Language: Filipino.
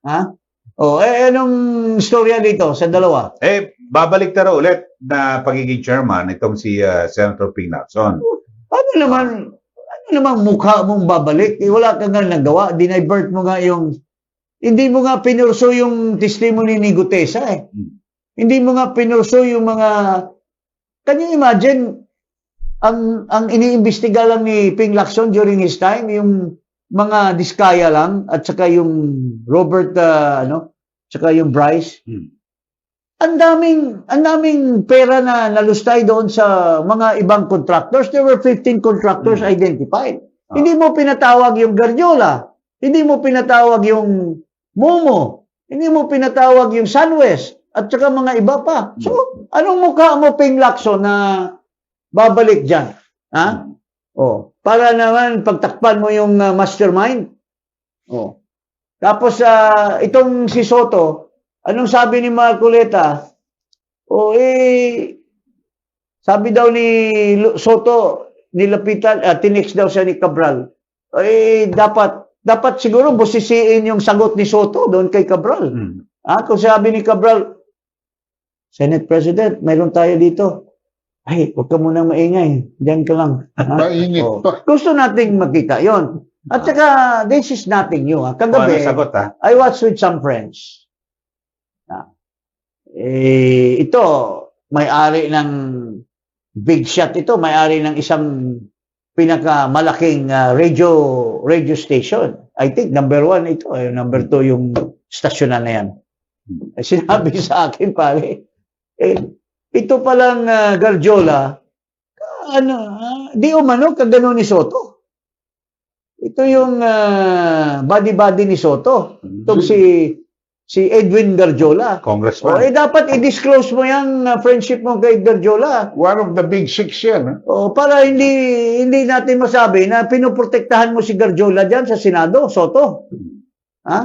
Ha? Anong storya dito sa dalawa? Babalik na raw ulit na pagiging chairman itong si Senator Ping Lacson. Ano naman mukha mong babalik? Wala ka nga nagawa. Dinivert mo nga hindi mo nga pinurso yung testimony ni Gutesa eh. Hindi mo nga pinurso yung mga, can you imagine, ang iniimbestiga lang ni Ping Lacson during his time, yung mga diskaya lang, at saka yung Robert, saka yung Bryce. Ang daming pera na nalustay doon sa mga ibang contractors. There were 15 contractors identified. Hindi mo pinatawag yung Garjola. Hindi mo pinatawag yung Momo. Hindi mo pinatawag yung Sunwest. At saka mga iba pa. So, anong mukha mo, Ping Lacson, na babalik dyan? Ha? Para naman pagtakpan mo yung mastermind. Tapos, itong si Soto, anong sabi ni Marcoleta? Sabi daw ni Soto, nilapitan, tinext daw siya ni Cabral. Dapat siguro busisiin yung sagot ni Soto doon kay Cabral. Kung sabi ni Cabral, Senate President, mayroon tayo dito. Huwag ka munang maingay. Diyan ka lang. Gusto nating makita yon. At saka, this is nothing new. Kagabi, I was with some friends. Ito, may-ari ng big shot ito, may-ari ng isang pinakamalaking radio station. I think number 1 ito, number 2 yung stasyon na yan. Sinabi sa akin, pare, ito palang Garjola, di umano kagano ni Soto. Ito yung body ni Soto. Itong si Edwin Garjola. Congressman. Dapat i-disclose mo yung friendship mo kay Garjola. One of the big six yan. Para hindi natin masabi na pinuprotektahan mo si Garjola dyan sa Senado, Soto. Ha?